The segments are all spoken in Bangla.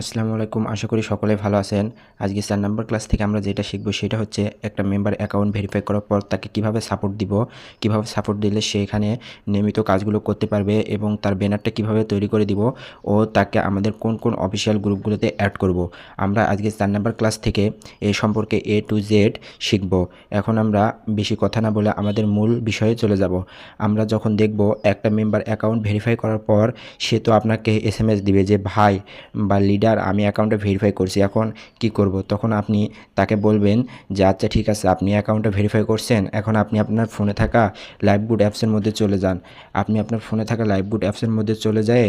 আসসালামু আলাইকুম। আশা করি সকলে ভালো আছেন। আজকে ৪ নাম্বার ক্লাস থেকে আমরা যেটা শিখব সেটা হচ্ছে একটা মেম্বার অ্যাকাউন্ট ভেরিফাই করার পর তাকে কিভাবে সাপোর্ট দিব, কিভাবে সাপোর্ট দিলে সে এখানে নিয়মিত কাজগুলো করতে পারবে এবং তার ব্যানারটা কিভাবে তৈরি করে দিব ও তাকে আমাদের কোন কোন অফিসিয়াল গ্রুপগুলোতে অ্যাড করব। আমরা আজকে ৪ নাম্বার ক্লাস থেকে এই সম্পর্কে A to Z শিখব। এখন আমরা বেশি কথা না বলে আমাদের মূল বিষয়ে চলে যাব। আমরা যখন দেখব একটা মেম্বার অ্যাকাউন্ট ভেরিফাই করার পর সে তো আপনাকে SMS দিবে যে ভাই বা লিডার আমি অ্যাকাউন্টটা ভেরিফাই করছি, এখন কি করব। তখন আপনি তাকে বলবেন যে আচ্ছা ঠিক আছে, আপনি অ্যাকাউন্টটা ভেরিফাই করছেন, এখন আপনি আপনার ফোনে থাকা লাইভগুড অ্যাপসের মধ্যে চলে যান। আপনি আপনার ফোনে থাকা লাইভগুড অ্যাপসের মধ্যে চলে যায়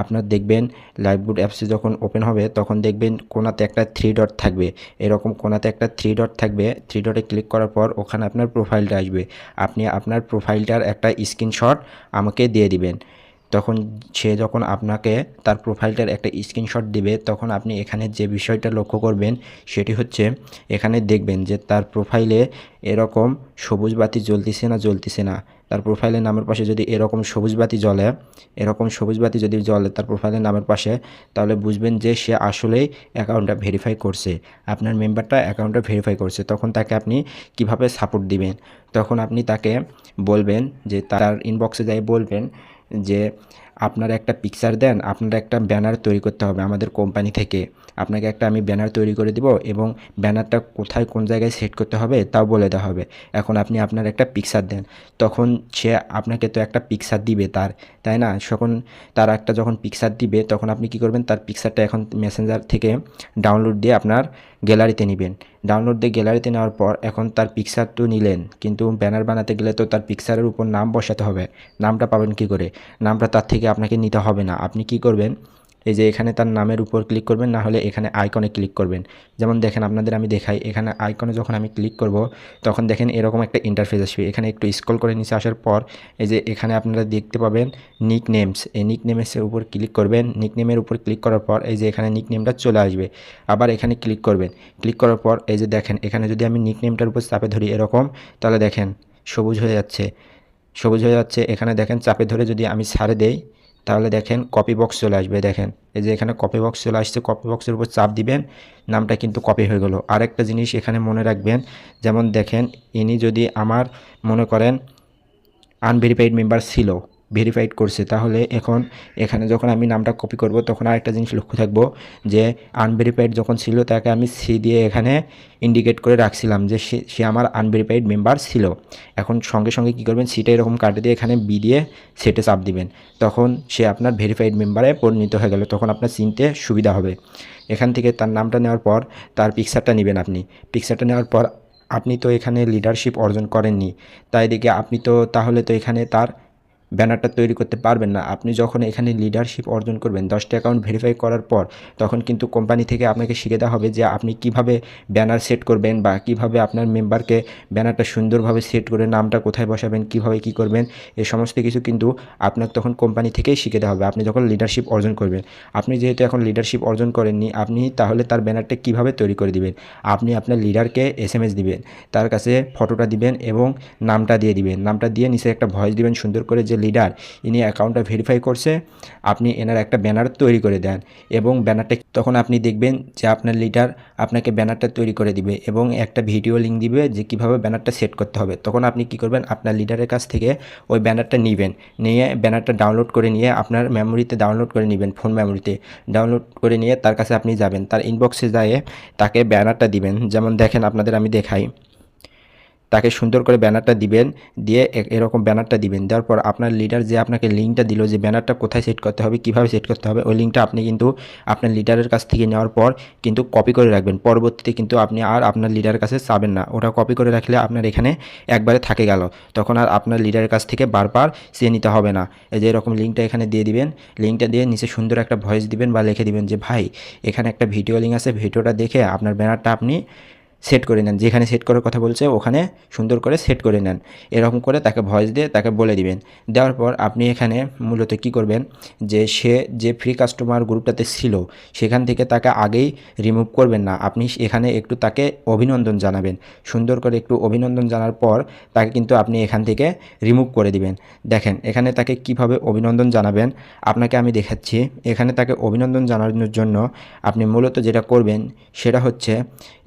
আপনার দেখবেন লাইভগুড অ্যাপসে যখন ওপেন হবে তখন দেখবেন কোনাতে একটা 3 ডট থাকবে। এরকম কোনাতে একটা 3 ডট থাকবে। 3 ডটে ক্লিক করার পর ওখানে আপনার প্রোফাইলটা আসবে। আপনি আপনার প্রোফাইলটার একটা স্ক্রিনশট আমাকে দিয়ে দিবেন। তখন সে যখন আপনাকে তার প্রোফাইলটার একটা স্ক্রিনশট দিবে তখন আপনি এখানে যে বিষয়টা লক্ষ্য করবেন সেটি হচ্ছে এখানে দেখবেন যে তার প্রোফাইলে এরকম সবুজ বাতি জ্বলতেছে না। তার প্রোফাইলের নামের পাশে যদি এরকম সবুজ বাতি জ্বলে, এরকম সবুজ বাতি যদি জ্বলে তার প্রোফাইলের নামের পাশে, তাহলে বুঝবেন যে সে আসলেই অ্যাকাউন্টটা ভেরিফাই করছে, আপনার মেম্বারটা অ্যাকাউন্টটা ভেরিফাই করছে। তখন তাকে আপনি কিভাবে সাপোর্ট দিবেন, তখন আপনি তাকে বলবেন যে তার ইনবক্সে যাই বলবেন যে আপনারা একটা পিকচার দেন, আপনারা একটা ব্যানার তৈরি করতে হবে আমাদের কোম্পানি থেকে। আপনাকে একটা আমি ব্যানার তৈরি করে দিব এবং ব্যানারটা কোথায় কোন জায়গায় সেট করতে হবে তাও বলে দেওয়া হবে। এখন আপনি আপনার একটা পিকচার দেন, তখন সে আপনাকে তো একটা পিকচার দিবে তাই না? তার একটা যখন পিকচার দিবে তখন আপনি কি করবেন, তার পিকচারটা এখন মেসেঞ্জার থেকে ডাউনলোড দিয়ে আপনার গ্যালারিতে নেবেন। ডাউনলোড দিয়ে গ্যালারিতে নেওয়ার পর এখন তার পিকচার তো নিলেন, কিন্তু ব্যানার বানাতে গেলে তো তার পিকচারের উপর নাম বসাতে হবে। নামটা পাবেন কি করে? নামটা তার থেকে আপনাকে নিতে হবে না। আপনি কি করবেন, এই যে এখানে তার নামের উপর ক্লিক করবেন, না হলে এখানে আইকনে ক্লিক করবেন। যেমন দেখেন আপনাদের আমি দেখাই, এখানে আইকনে যখন আমি ক্লিক করব তখন দেখেন এরকম একটা ইন্টারফেস আসবে। এখানে একটু স্ক্রল করে নিচে আসার পর এই যে এখানে আপনারা দেখতে পাবেন নিক নেমস। এই নিক নেমসের উপর ক্লিক করবেন। নিক নেমের উপর ক্লিক করার পর এই যে এখানে নিক নেমটা চলে আসবে। আবার এখানে ক্লিক করবেন। ক্লিক করার পর এই যে দেখেন এখানে যদি আমি নিক নেমটার উপর চাপে ধরি এরকম, তাহলে দেখেন সবুজ হয়ে যাচ্ছে। এখানে দেখেন চাপে ধরে যদি আমি ছাড়ে দেই তাহলে দেখেন কপি বক্স চলে আসবে। দেখেন এই যে এখানে কপি বক্স চলে আসছে, কপি বক্সের উপর চাপ দিবেন, নামটা কিন্তু কপি হয়ে গেল। আরেকটা জিনিস এখানে মনে রাখবেন, যেমন দেখেন ইনি যদি আমার মনে করেন আনভেরিফাইড মেম্বার ছিল, ভেরিফাইড করছে, তাহলে এখন এখানে যখন আমি নামটা কপি করব তখন আরেকটা জিনিস লক্ষ্য থাকবো যে আনভেরিফাইড যখন ছিল তাকে আমি সি দিয়ে এখানে ইন্ডিকেট করে রাখছিলাম যে সে আমার আনভেরিফাইড মেম্বার ছিল। এখন সঙ্গে সঙ্গে কী করবেন, সিটা এরকম কাটে দিয়ে এখানে বি দিয়ে সেটে চাপ দিবেন, তখন সে আপনার ভেরিফাইড মেম্বারে পরিণত হয়ে গেল। তখন আপনার চিনতে সুবিধা হবে। এখান থেকে তার নামটা নেওয়ার পর তার পিকচারটা নেবেন। আপনি পিকচারটা নেওয়ার পর আপনি তো এখানে লিডারশিপ অর্জন করেননি, তাই দেখে আপনি তো তাহলে তো এখানে তার ব্যানারটা তৈরি করতে পারবেন না। আপনি যখন এখানে লিডারশিপ অর্জন করবেন 10টা অ্যাকাউন্ট ভেরিফাই করার পর, তখন কিন্তু কোম্পানি থেকে আপনাকে শিখে দেওয়া হবে যে আপনি কিভাবে ব্যানার সেট করবেন বা কিভাবে আপনার মেম্বারকে ব্যানারটা সুন্দরভাবে সেট করে নামটা কোথায় বসাবেন, কিভাবে কি করবেন, এই সমস্ত কিছু কিন্তু আপনাকে তখন কোম্পানি থেকেই শিখে দেওয়া হবে আপনি যখন লিডারশিপ অর্জন করবেন। আপনি যেহেতু এখন লিডারশিপ অর্জন করেননি, আপনি তাহলে তার ব্যানারটা কিভাবে তৈরি করে দিবেন? আপনি আপনার লিডারকে SMS দিবেন, তার কাছে ফটোটা দিবেন এবং নামটা দিয়ে দিবেন। নামটা দিয়ে নিচে একটা ভয়েস দিবেন সুন্দর করে যে লিডার ইনি অ্যাকাউন্টটা ভেরিফাই করছে, আপনি এনার একটা ব্যানার তৈরি করে দেন এবং ব্যানারটা তখন আপনি দেখবেন যে আপনার লিডার আপনাকে ব্যানারটা তৈরি করে দিবে এবং একটা ভিডিও লিঙ্ক দিবে যে কিভাবে ব্যানারটা সেট করতে হবে। তখন আপনি কি করবেন, আপনার লিডারের কাছ থেকে ওই ব্যানারটা নিয়ে ব্যানারটা ডাউনলোড করে নিয়ে আপনার মেমোরিতে ডাউনলোড করে নেবেন, ফোন মেমোরিতে ডাউনলোড করে নিয়ে তার কাছে আপনি যাবেন, তার ইনবক্সে যেয়ে তাকে ব্যানারটা দিবেন। যেমন দেখেন আপনাদের আমি দেখাই, তাকে সুন্দর করে ব্যানারটা দিবেন, দিয়ে এরকম ব্যানারটা দিবেন। দেওয়ার পর আপনার লিডার যে আপনাকে লিঙ্কটা দিল যে ব্যানারটা কোথায় সেট করতে হবে, কিভাবে সেট করতে হবে, ওই লিঙ্কটা আপনি কিন্তু আপনার লিডারের কাছ থেকে নেওয়ার পর কিন্তু কপি করে রাখবেন। পরবর্তীতে কিন্তু আপনি আর আপনার লিডারের কাছে চাবেন না। ওটা কপি করে রাখলে আপনার এখানে একবারে থাকে গেল, তখন আর আপনার লিডারের কাছ থেকে বারবার চেয়ে নিতে হবে না। এই যে এরকম লিঙ্কটা এখানে দিয়ে দিবেন। লিঙ্কটা দিয়ে নিচে সুন্দর একটা ভয়েস দিবেন বা লিখে দিবেন যে ভাই এখানে একটা ভিডিও লিঙ্ক আছে, ভিডিওটা দেখে আপনার ব্যানারটা আপনি সেট করে নেন, যেখানে সেট করার কথা বলছে ওখানে সুন্দর করে সেট করে নেন। এরকম করে তাকে ভয়েস দিয়ে তাকে বলে দিবেন। দেওয়ার পর আপনি এখানে মূলত কী করবেন, যে সে যে ফ্রি কাস্টমার গ্রুপটাতে ছিল সেখান থেকে তাকে আগেই রিমুভ করবেন না, আপনি এখানে একটু তাকে অভিনন্দন জানাবেন। সুন্দর করে একটু অভিনন্দন জানার পর তাকে কিন্তু আপনি এখান থেকে রিমুভ করে দিবেন। দেখেন এখানে তাকে কিভাবে অভিনন্দন জানাবেন আপনাকে আমি দেখাচ্ছি। এখানে তাকে অভিনন্দন জানানোর জন্য আপনি মূলত যেটা করবেন সেটা হচ্ছে,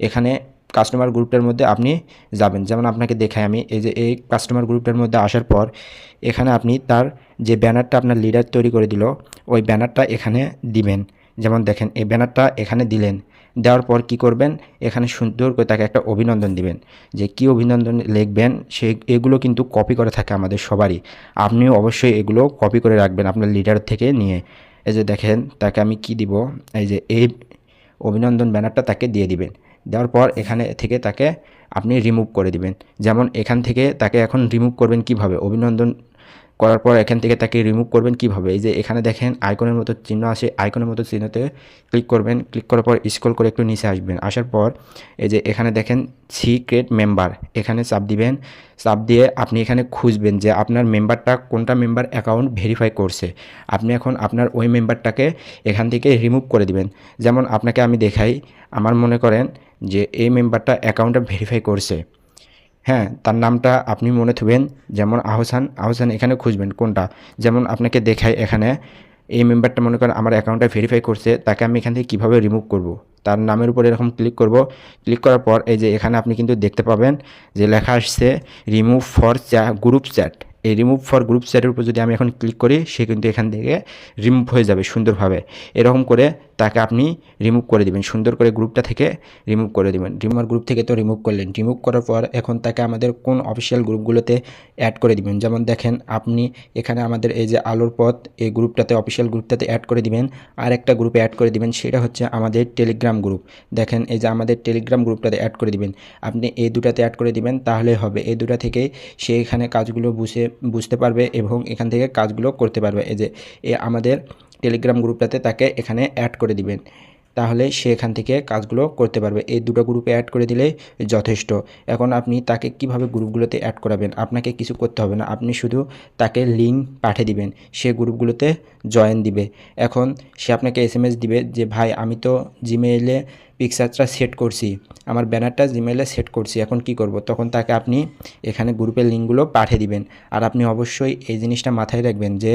এখানে কাস্টমার গ্রুপটার মধ্যে আপনি যাবেন। যেমন আপনাকে দেখাই আমি, এই যে এই কাস্টমার গ্রুপটার মধ্যে আসার পর এখানে আপনি তার যে ব্যানারটা আপনার লিডার তৈরি করে দিল ওই ব্যানারটা এখানে দিবেন। যেমন দেখেন এই ব্যানারটা এখানে দিলেন, দেওয়ার পর কি করবেন, এখানে সুন্দর করে তাকে একটা অভিনন্দন দিবেন। যে কি অভিনন্দন লিখবেন সে এগুলো কিন্তু কপি করে থাকে আমাদের সবারই, আপনিও অবশ্যই এগুলো কপি করে রাখবেন আপনার লিডার থেকে নিয়ে। এই যে দেখেন তাকে আমি কি দিব, এই যে এই অভিনন্দন ব্যানারটা তাকে দিয়ে দিবেন। দেওয়ার পর এখানে থেকে তাকে আপনি রিমুভ করে দিবেন। যেমন এখান থেকে তাকে এখন রিমুভ করবেন কিভাবে, অভিনন্দন করার পর এখান থেকে তাকে রিমুভ করবেন কিভাবে, এই যে এখানে দেখেন আইকনের মতো চিহ্ন আসে, আইকনের মতো চিহ্নতে ক্লিক করবেন। ক্লিক করার পর স্ক্রল করে একটু নিচে আসবেন। আসার পর এই যে এখানে দেখেন সিক্রেট মেম্বার, এখানে চাপ দিবেন। চাপ দিয়ে আপনি এখানে খুঁজবেন যে আপনার মেম্বারটা কোনটা মেম্বার অ্যাকাউন্ট ভেরিফাই করছে। আপনি এখন আপনার ওই মেম্বারটাকে এখান থেকে রিমুভ করে দিবেন। যেমন আপনাকে আমি দেখাই, আমার মনে করেন যে এই মেম্বারটা অ্যাকাউন্টটা ভেরিফাই করছে, হ্যাঁ, তার নামটা আপনি মনে থবেন, যেমন আহসান এখানে খুঁজবেন কোনটা। যেমন আপনাকে দেখাই এখানে এই মেম্বারটা মনে করেন আমার অ্যাকাউন্টটা ভেরিফাই করছে, তাকে আমি এখান থেকে কীভাবে রিমুভ করব, তার নামের উপর এরকম ক্লিক করব। ক্লিক করার পর এই যে এখানে আপনি কিন্তু দেখতে পাবেন যে লেখা আসছে রিমুভ ফর গ্রুপ চ্যাট। এই রিমুভ ফর গ্রুপ চ্যাটের উপর যদি আমি এখন ক্লিক করি সে কিন্তু এখান থেকে রিমুভ হয়ে যাবে সুন্দরভাবে। এরকম করে তাকে আপনি রিমুভ করে দিবেন, সুন্দর করে গ্রুপটা থেকে রিমুভ করে দিবেন। রিমুভার গ্রুপ থেকে তো রিমুভ করলেন, রিমুভ করার পর এখন তাকে আমাদের কোন অফিসিয়াল গ্রুপগুলোতে অ্যাড করে দিবেন। যেমন দেখেন আপনি এখানে আমাদের এই যে আলোর পথ এই গ্রুপটাতে অফিসিয়াল গ্রুপটাতে অ্যাড করে দিবেন। আর একটা গ্রুপে অ্যাড করে দিবেন, সেটা হচ্ছে আমাদের টেলিগ্রাম গ্রুপ। দেখেন এই যে আমাদের টেলিগ্রাম গ্রুপটাতে অ্যাড করে দিবেন। আপনি এই দুটাতে অ্যাড করে দিবেন, তাহলে হবে এই দুটা থেকেই সে এখানে কাজগুলো বুঝতে পারবে এবং এখান থেকে কাজগুলো করতে পারবে। এই যে আমাদের টেলিগ্রাম গ্রুপটাতে তাকে এখানে অ্যাড করে দিবেন, তাহলে সে এখান থেকে কাজগুলো করতে পারবে। এই দুটো গ্রুপে অ্যাড করে দিলেই যথেষ্ট। এখন আপনি তাকে কিভাবে গ্রুপগুলোতে অ্যাড করাবেন, আপনাকে কিছু করতে হবে না, আপনি শুধু তাকে লিঙ্ক পাঠিয়ে দিবেন, সে গ্রুপগুলোতে জয়েন দিবে। এখন সে আপনাকে এসএমএস দিবে যে ভাই আমি তো জিমেইলে পিকচারটা সেট করছি, আমার ব্যানারটা জিমেইলে সেট করছি, এখন কি করব। তখন তাকে আপনি এখানে গ্রুপের লিঙ্কগুলো পাঠিয়ে দিবেন। আর আপনি অবশ্যই এই জিনিসটা মাথায় রাখবেন যে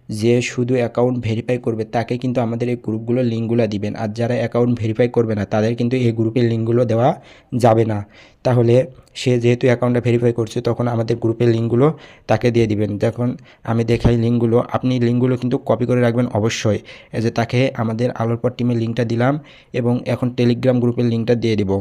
যে শুধু অ্যাকাউন্ট ভেরিফাই করবে তাকে কিন্তু আমাদের এই গ্রুপগুলোর লিঙ্কগুলো দিবেন, আর যারা অ্যাকাউন্ট ভেরিফাই করবে না তাদের কিন্তু এই গ্রুপের লিঙ্কগুলো দেওয়া যাবে না। তাহলে সে যেহেতু অ্যাকাউন্টটা ভেরিফাই করছে তখন আমাদের গ্রুপের লিঙ্কগুলো তাকে দিয়ে দিবেন। দেখুন আমি দেখাই লিঙ্কগুলো, আপনি লিঙ্কগুলো কিন্তু কপি করে রাখবেন অবশ্যই। এই যে তাকে আমাদের আলোর পর টিমের লিঙ্কটা দিলাম এবং এখন টেলিগ্রাম গ্রুপের লিঙ্কটা দিয়ে দিব।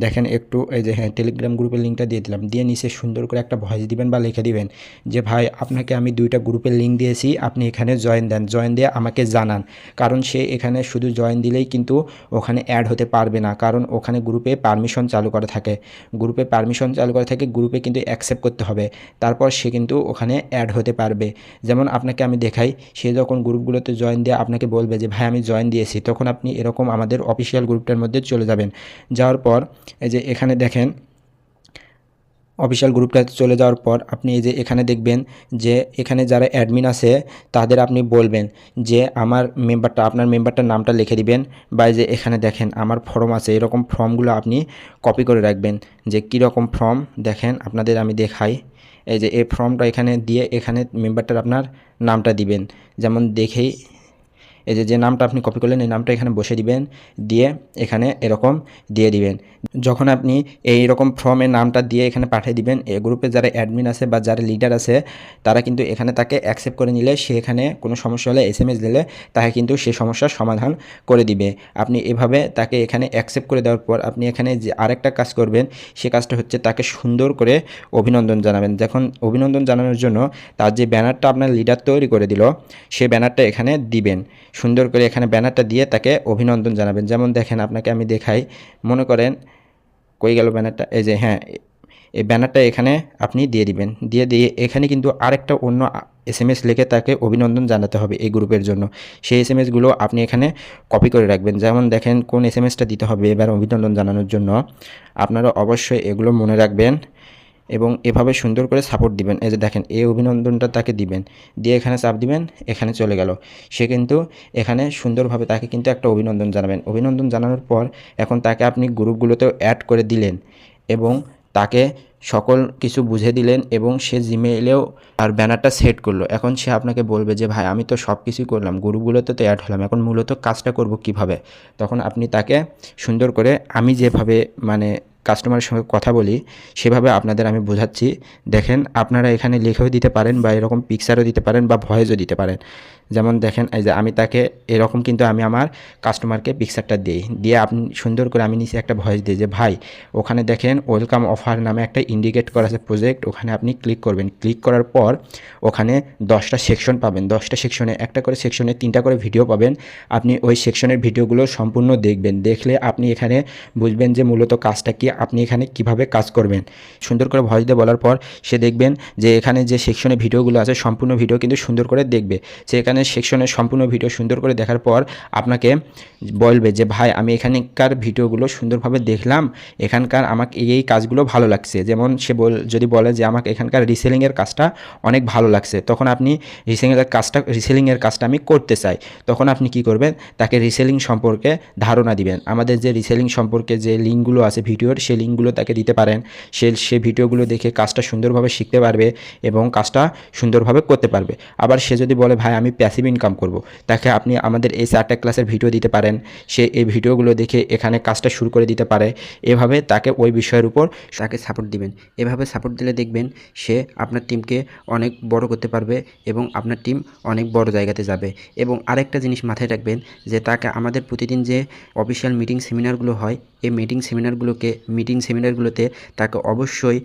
দেখেন একটু এই যে হ্যাঁ টেলিগ্রাম গ্রুপের লিঙ্কটা দিয়ে দিলাম, দিয়ে নিচে সুন্দর করে একটা ভয়েস দিবেন বা লিখে দিবেন যে ভাই আপনাকে আমি দুইটা গ্রুপের লিঙ্ক দিয়েছি, আপনি এখানে জয়েন দেন, জয়েন দিয়ে আমাকে জানান। কারণ সে এখানে শুধু জয়েন দিলেই কিন্তু ওখানে অ্যাড হতে পারবে না, কারণ ওখানে গ্রুপে পারমিশন চালু করা থাকে, গ্রুপে পারমিশন চালু করা থাকে, গ্রুপে কিন্তু অ্যাকসেপ্ট করতে হবে, তারপর সে কিন্তু ওখানে অ্যাড হতে পারবে। যেমন আপনাকে আমি দেখাই, সে যখন গ্রুপগুলোতে জয়েন দিয়ে আপনাকে বলবে যে ভাই আমি জয়েন দিয়েছি, তখন আপনি এরকম আমাদের অফিসিয়াল গ্রুপটার মধ্যে চলে যাবেন। যাওয়ার পর এই যে এখানে দেখেন অফিসিয়াল গ্রুপটা চলে যাওয়ার পর আপনি এই যে এখানে দেখবেন যে এখানে যারা অ্যাডমিন আছে তাদের আপনি বলবেন যে আমার মেম্বারটা, আপনার মেম্বারটার নামটা লিখে দিবেন। বা যে এখানে দেখেন আমার ফর্ম আছে, এরকম ফর্মগুলো আপনি কপি করে রাখবেন। যে কীরকম ফর্ম দেখেন আপনাদের আমি দেখাই, এই যে এই ফর্মটা এখানে দিয়ে এখানে মেম্বারটার আপনার নামটা দিবেন। যেমন দেখেই এই যে নামটা আপনি কপি করলেন এই নামটা এখানে বসে দিবেন, দিয়ে এখানে এরকম দিয়ে দিবেন। যখন আপনি এই রকম ফর্মের নামটা দিয়ে এখানে পাঠিয়ে দিবেন, এই গ্রুপে যারা অ্যাডমিন আছে বা যারা লিডার আছে তারা কিন্তু এখানে তাকে অ্যাকসেপ্ট করে নিলে, সে এখানে কোনো সমস্যা হলে এসএমএস দিলে তাকে কিন্তু সে সমস্যার সমাধান করে দিবে। আপনি এভাবে তাকে এখানে অ্যাকসেপ্ট করে দেওয়ার পর আপনি এখানে যে আরেকটা কাজ করবেন, সে কাজটা হচ্ছে তাকে সুন্দর করে অভিনন্দন জানাবেন। যখন অভিনন্দন জানানোর জন্য তার যে ব্যানারটা আপনার লিডার তৈরি করে দিল সে ব্যানারটা এখানে দিবেন, সুন্দর করে এখানে ব্যানারটা দিয়ে তাকে অভিনন্দন জানাবেন। যেমন দেখেন আপনাকে আমি দেখাই, মনে করেন কই গেল ব্যানারটা, এই যে হ্যাঁ এই ব্যানারটা এখানে আপনি দিয়ে দিবেন। দিয়ে এখানে কিন্তু আরেকটা অন্য এসএমএস লিখে তাকে অভিনন্দন জানাতে হবে এই গ্রুপের জন্য। সেই এসএমএসগুলো আপনি এখানে কপি করে রাখবেন। যেমন দেখেন কোন এসএমএসটা দিতে হবে এবার অভিনন্দন জানানোর জন্য। আপনারা অবশ্যই এগুলো মনে রাখবেন এবং এভাবে সুন্দর করে সাপোর্ট দিবেন। এই যে দেখেন এই অভিনন্দনটা তাকে দিবেন, দিয়ে এখানে চাপ দিবেন, এখানে চলে গেল। সে কিন্তু এখানে সুন্দরভাবে তাকে কিন্তু একটা অভিনন্দন জানাবেন। অভিনন্দন জানানোর পর এখন তাকে আপনি গ্রুপগুলোতেও অ্যাড করে দিলেন এবং তাকে সকল কিছু বুঝে দিলেন এবং সে জিমেইলেও আর ব্যানারটা সেট করলো। এখন সে আপনাকে বলবে যে ভাই আমি তো সব কিছুই করলাম, গ্রুপগুলোতে তো অ্যাড হলাম, এখন মূলত কাজটা করব কিভাবে। তখন আপনি তাকে সুন্দর করে আমি যেভাবে মানে কাস্টমারের সঙ্গে কথা বলি সেভাবে আপনাদের আমি বোঝাচ্ছি। দেখেন আপনারা এখানে লিখেও দিতে পারেন বা এরকম পিকচারও দিতে পারেন বা ভয়েসও দিতে পারেন। যেমন দেখেন এই যে আমি তাকে এরকম কিন্তু আমি আমার কাস্টমারকে পিকচারটা দিয়ে আপনি সুন্দর করে আমি নিচে একটা ভয়েস দিই যে ভাই ওখানে দেখেন ওয়েলকাম অফার নামে একটা ইন্ডিকেট করা আছে প্রজেক্ট, ওখানে আপনি ক্লিক করবেন। ক্লিক করার পর ওখানে 10টা সেকশন পাবেন। 10টা সেকশনে একটা করে সেকশনে 3টা করে ভিডিও পাবেন। আপনি ওই সেকশনের ভিডিওগুলো সম্পূর্ণ দেখবেন। দেখলে আপনি এখানে বুঝবেন যে মূলত কাজটা কি, আপনি এখানে কিভাবে কাজ করবেন। সুন্দর করে ভয়েস দিয়ে বলার পর সে দেখবেন যে এখানে যে সেকশনে ভিডিওগুলো আছে সম্পূর্ণ ভিডিও কিন্তু সুন্দর করে দেখবে। সে এখানে সেকশনের সম্পূর্ণ ভিডিও সুন্দর করে দেখার পর আপনাকে বলবে যে ভাই আমি এখানকার ভিডিওগুলো সুন্দরভাবে দেখলাম, এখানকার আমাকে এই কাজগুলো ভালো লাগছে। যেমন সে যদি বলে যে আমাকে এখানকার রিসেলিংয়ের কাজটা অনেক ভালো লাগছে, তখন আপনি রিসেলিংয়ের কাজটা আমি করতে চাই। তখন আপনি কি করবেন, তাকে রিসেলিং সম্পর্কে ধারণা দিবেন। আমাদের যে রিসেলিং সম্পর্কে যে লিঙ্কগুলো আছে ভিডিওর, সেই লিঙ্কগুলো তাকে দিতে পারেন। সে ভিডিওগুলো দেখে কাজটা সুন্দরভাবে শিখতে পারবে এবং কাজটা সুন্দরভাবে করতে পারবে। আবার সে যদি বলে ভাই আমি প্যাসিভ ইনকাম করব, তাকে আপনি আমাদের এই 4টা ক্লাসের ভিডিও দিতে পারেন। সে এই ভিডিওগুলো দেখে এখানে কাজটা শুরু করে দিতে পারে। এভাবে তাকে ওই বিষয়ের উপর তাকে সাপোর্ট দিবেন। এভাবে সাপোর্ট দিলে দেখবেন সে আপনার টিমকে অনেক বড় করতে পারবে এবং আপনার টিম অনেক বড় জায়গাতে যাবে। এবং আরেকটা জিনিস মাথায় রাখবেন যে তাকে আমাদের প্রতিদিন যে অফিসিয়াল মিটিং সেমিনারগুলো হয়, এই মিটিং সেমিনারগুলোতে তাকে অবশ্যই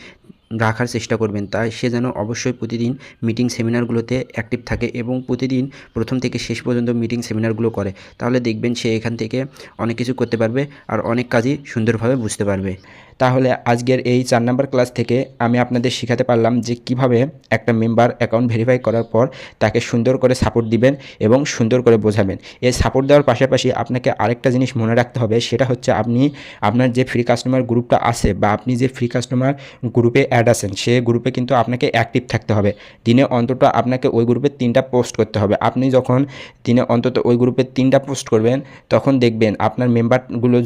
রাখার চেষ্টা করবেন। তাই সে যেন অবশ্যই প্রতিদিন মিটিং সেমিনারগুলোতে অ্যাক্টিভ থাকে এবং প্রতিদিন প্রথম থেকে শেষ পর্যন্ত মিটিং সেমিনারগুলো করে। তাহলে দেখবেন সে এখান থেকে অনেক কিছু করতে পারবে আর অনেক কাজই সুন্দরভাবে বুঝতে পারবে। তাহলে আজকের এই 4 নাম্বার ক্লাস থেকে আমি আপনাদের শেখাতে পারলাম যে কিভাবে একটা মেম্বার অ্যাকাউন্ট ভেরিফাই করার পর তাকে সুন্দর করে সাপোর্ট দিবেন এবং সুন্দর করে বোঝাবেন। এই সাপোর্ট দেওয়ার পাশাপাশি আপনাকে আরেকটা জিনিস মনে রাখতে হবে, সেটা হচ্ছে আপনি আপনার যে ফ্রি কাস্টমার গ্রুপটা আছে বা আপনি যে ফ্রি কাস্টমার গ্রুপে অ্যাড আছেন সে গ্রুপে কিন্তু আপনাকে অ্যাক্টিভ থাকতে হবে। দিনে অন্তত আপনাকে ওই গ্রুপে 3টা পোস্ট করতে হবে। আপনি যখন দিনে অন্তত ওই গ্রুপে 3টা পোস্ট করবেন তখন দেখবেন আপনার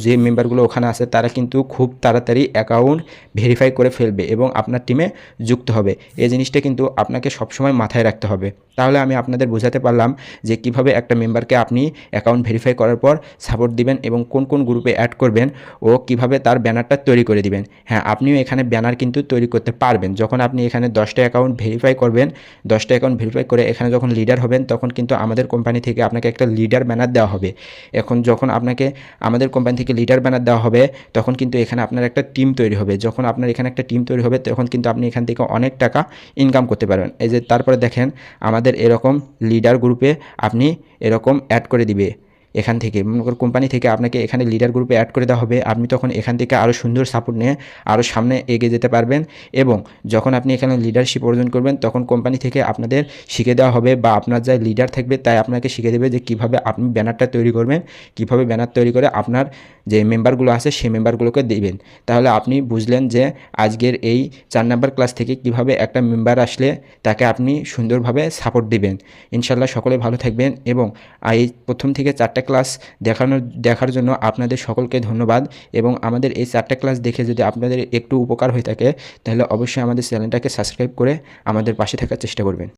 যে মেম্বারগুলো ওখানে আছে তারা কিন্তু খুব তাড়াতাড়ি অ্যাকাউন্ট ভেরিফাই করে ফেলবে এবং আপনার টিমে যুক্ত হবে। এই জিনিসটা কিন্তু আপনাকে সবসময় মাথায় রাখতে হবে। তাহলে আমি আপনাদের বোঝাতে পারলাম যে কিভাবে একটা মেম্বারকে আপনি অ্যাকাউন্ট ভেরিফাই করার পর সাপোর্ট দিবেন এবং কোন কোন গ্রুপে অ্যাড করবেন ও কিভাবে তার ব্যানারটা তৈরি করে দিবেন। হ্যাঁ, আপনিও এখানে ব্যানার কিন্তু তৈরি করতে পারবেন। যখন আপনি এখানে 10টা অ্যাকাউন্ট ভেরিফাই করবেন, 10টা অ্যাকাউন্ট ভেরিফাই করে এখানে যখন লিডার হবেন তখন কিন্তু আমাদের কোম্পানি থেকে আপনাকে একটা লিডার ব্যানার দেওয়া হবে। এখন যখন আপনাকে আমাদের কোম্পানি থেকে লিডার ব্যানার দেওয়া হবে তখন কিন্তু এখানে আপনার একটা টিম তৈরি হবে। যখন আপনার এখানে একটা টিম তৈরি হবে তখন কিন্তু আপনি এখান থেকে অনেক টাকা ইনকাম করতে পারবেন। এই যে তারপরে দেখেন আমাদের এরকম লিডার গ্রুপে আপনি এরকম অ্যাড করে দিবে। এখান থেকে মনে করুন কোম্পানি থেকে আপনাকে এখানে লিডার গ্রুপে অ্যাড করে দেওয়া হবে। আপনি তখন এখান থেকে আরও সুন্দর সাপোর্ট নিয়ে আরও সামনে এগিয়ে যেতে পারবেন এবং যখন আপনি এখানে লিডারশিপ অর্জন করবেন তখন কোম্পানি থেকে আপনাদের শিখে দেওয়া হবে বা আপনার যা লিডার থাকবে তাই আপনাকে শিখে দেবে যে কীভাবে আপনি ব্যানারটা তৈরি করবেন, কীভাবে ব্যানার তৈরি করে আপনার যে মেম্বারগুলো আছে সেই মেম্বারগুলোকে দেবেন। তাহলে আপনি বুঝলেন যে আজকের এই 4 নাম্বার ক্লাস থেকে কিভাবে একটা মেম্বার আসলে তাকে আপনি সুন্দরভাবে সাপোর্ট দিবেন। ইনশাল্লাহ সকলে ভালো থাকবেন এবং এই প্রথম থেকে 4টা ক্লাস দেখার জন্য আপনাদের সকলকে ধন্যবাদ। এবং আমাদের এই 4টা ক্লাস দেখে যদি আপনাদের একটু উপকার হয়ে থাকে তাহলে অবশ্যই আমাদের চ্যানেলটাকে সাবস্ক্রাইব করে আমাদের পাশে থাকার চেষ্টা করবেন।